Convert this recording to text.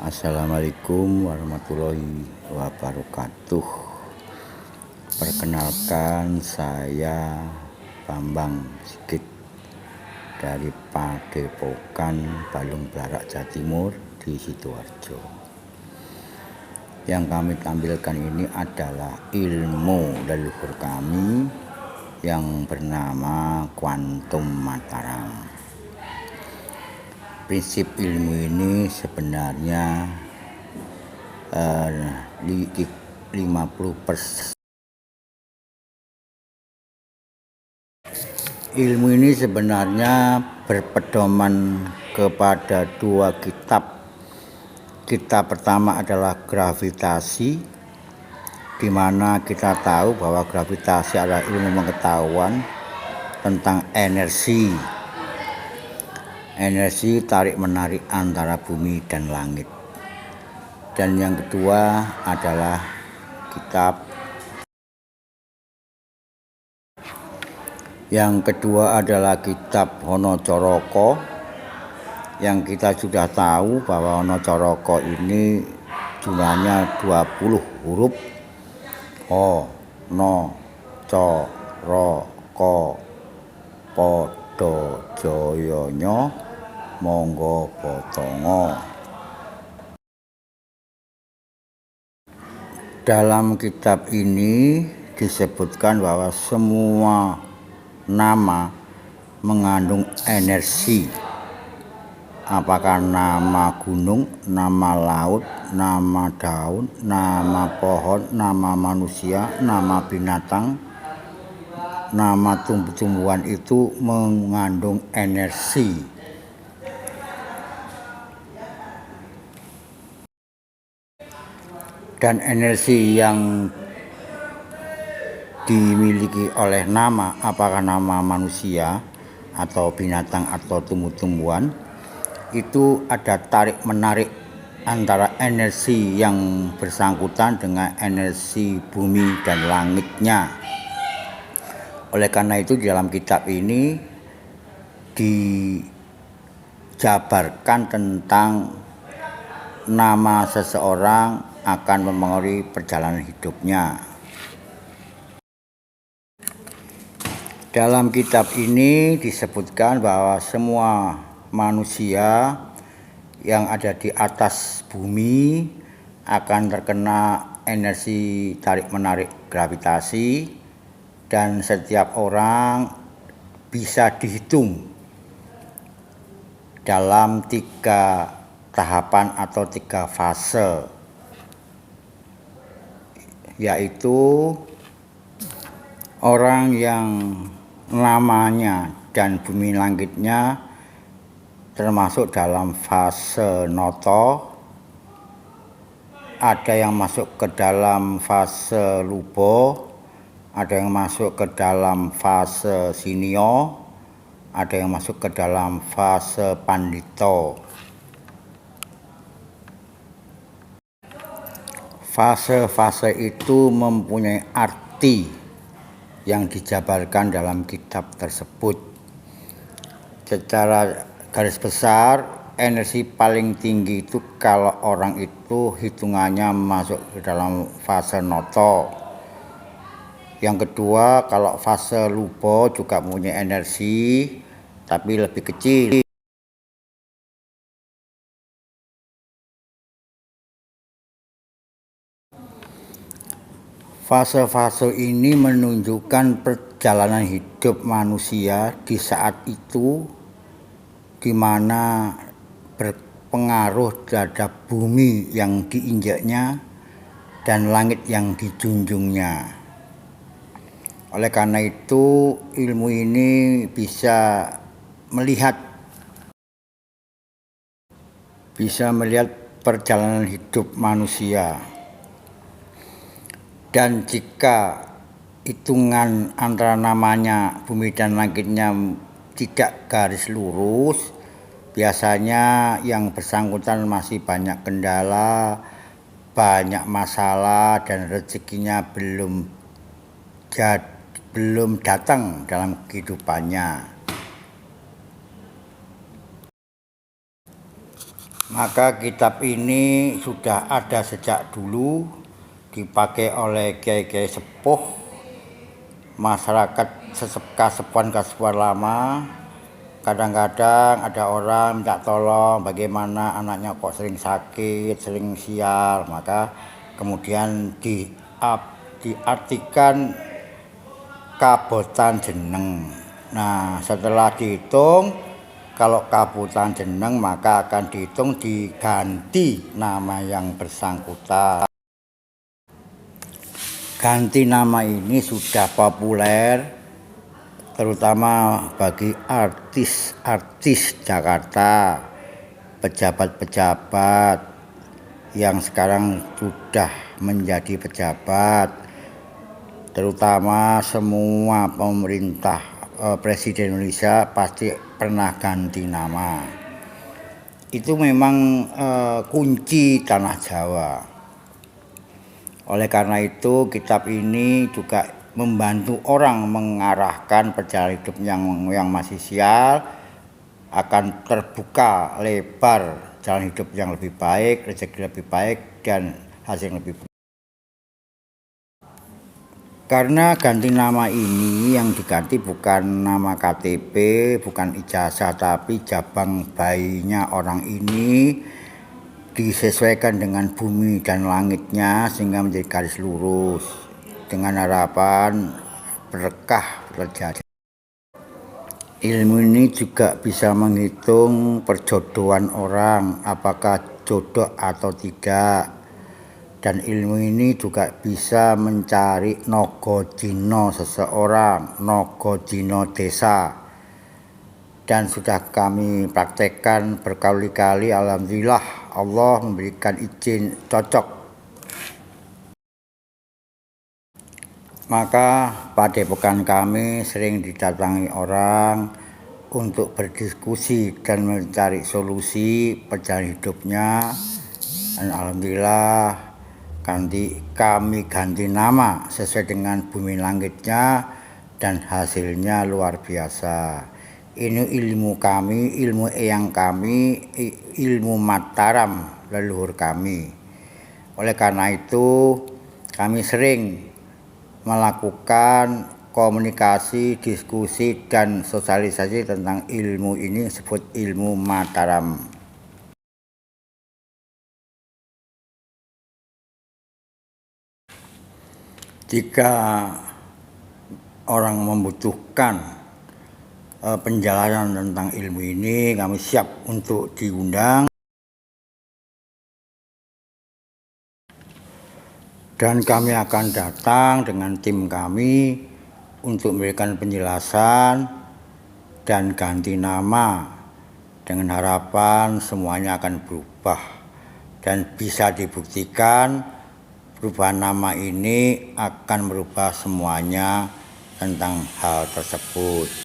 Assalamualaikum warahmatullahi wabarakatuh. Perkenalkan, saya Bambang Sigit dari Padepokan Balung Blarak Jawa Timur di Sidoarjo. Yang kami tampilkan ini adalah ilmu leluhur kami yang bernama kuantum Mataram. Prinsip ilmu ini sebenarnya 50%. Ilmu ini sebenarnya berpedoman kepada dua kitab. Kitab pertama adalah gravitasi, di mana kita tahu bahwa gravitasi adalah ilmu pengetahuan tentang energi tarik-menarik antara bumi dan langit. Dan yang kedua adalah kitab Hanacaraka, yang kita sudah tahu bahwa Hanacaraka ini jumlahnya 20 huruf. Hanacaraka padha jayanya mangga patanga. Dalam kitab ini disebutkan bahwa semua nama mengandung energi. Apakah nama gunung, nama laut, nama daun, nama pohon, nama manusia, nama binatang, nama tumbuh-tumbuhan itu mengandung energi. Dan energi yang dimiliki oleh nama, apakah nama manusia atau binatang atau tumbuh-tumbuhan, itu ada tarik-menarik antara energi yang bersangkutan dengan energi bumi dan langitnya. Oleh karena itu di dalam kitab ini dijabarkan tentang nama seseorang akan mempengaruhi perjalanan hidupnya. Dalam kitab ini disebutkan bahwa semua manusia yang ada di atas bumi akan terkena energi tarik-menarik gravitasi, dan setiap orang bisa dihitung dalam 3 tahapan atau 3 fase, yaitu orang yang namanya dan bumi langitnya termasuk dalam fase nata, ada yang masuk ke dalam fase luba, ada yang masuk ke dalam fase sinio, ada yang masuk ke dalam fase pandita. Fase-fase itu mempunyai arti yang dijabarkan dalam kitab tersebut. Secara garis besar, energi paling tinggi itu kalau orang itu hitungannya masuk ke dalam fase nata. Yang kedua, kalau fase luba juga punya energi tapi lebih kecil. Fase-fase ini menunjukkan perjalanan hidup manusia di saat itu, di mana berpengaruh terhadap bumi yang diinjaknya dan langit yang dijunjungnya. Oleh karena itu, ilmu ini bisa melihat perjalanan hidup manusia. Dan jika hitungan antara namanya bumi dan langitnya tidak garis lurus, biasanya yang bersangkutan masih banyak kendala, banyak masalah, dan rezekinya belum datang dalam kehidupannya. Maka kitab ini sudah ada sejak dulu, dipakai oleh kiai-kiai sepuh, masyarakat kasepuan lama. Kadang-kadang ada orang minta tolong bagaimana anaknya kok sering sakit, sering sial, maka kemudian diartikan kabotan jeneng. Nah, setelah dihitung, kalau kabotan jeneng maka akan dihitung diganti nama yang bersangkutan. Ganti nama ini sudah populer, terutama bagi artis-artis Jakarta, pejabat-pejabat yang sekarang sudah menjadi pejabat, terutama semua pemerintah, Presiden Indonesia pasti pernah ganti nama. Itu memang kunci tanah Jawa. Oleh karena itu, kitab ini juga membantu orang mengarahkan perjalanan hidup yang masih sial, akan terbuka lebar jalan hidup yang lebih baik, rezeki lebih baik, dan hasil yang lebih baik. Karena ganti nama ini yang diganti bukan nama KTP, bukan ijazah, tapi jabang bayinya orang ini disesuaikan dengan bumi dan langitnya sehingga menjadi garis lurus dengan harapan berkah terjadi. Ilmu ini juga bisa menghitung perjodohan orang, apakah jodoh atau tidak, dan ilmu ini juga bisa mencari nogojino seseorang, nogojino desa, dan sudah kami praktekkan berkali-kali. Alhamdulillah Allah memberikan izin cocok. Maka padepokan kami sering didatangi orang untuk berdiskusi dan mencari solusi perjalanan hidupnya. Dan alhamdulillah kami ganti nama sesuai dengan bumi langitnya dan hasilnya luar biasa. Ini ilmu kami, ilmu eyang kami, ilmu Mataram leluhur kami. Oleh karena itu kami sering melakukan komunikasi, diskusi, dan sosialisasi tentang ilmu ini, disebut ilmu Mataram. Jika orang membutuhkan penjelasan tentang ilmu ini, kami siap untuk diundang. Dan kami akan datang dengan tim kami untuk memberikan penjelasan dan ganti nama dengan harapan semuanya akan berubah. Dan bisa dibuktikan perubahan nama ini akan merubah semuanya tentang hal tersebut.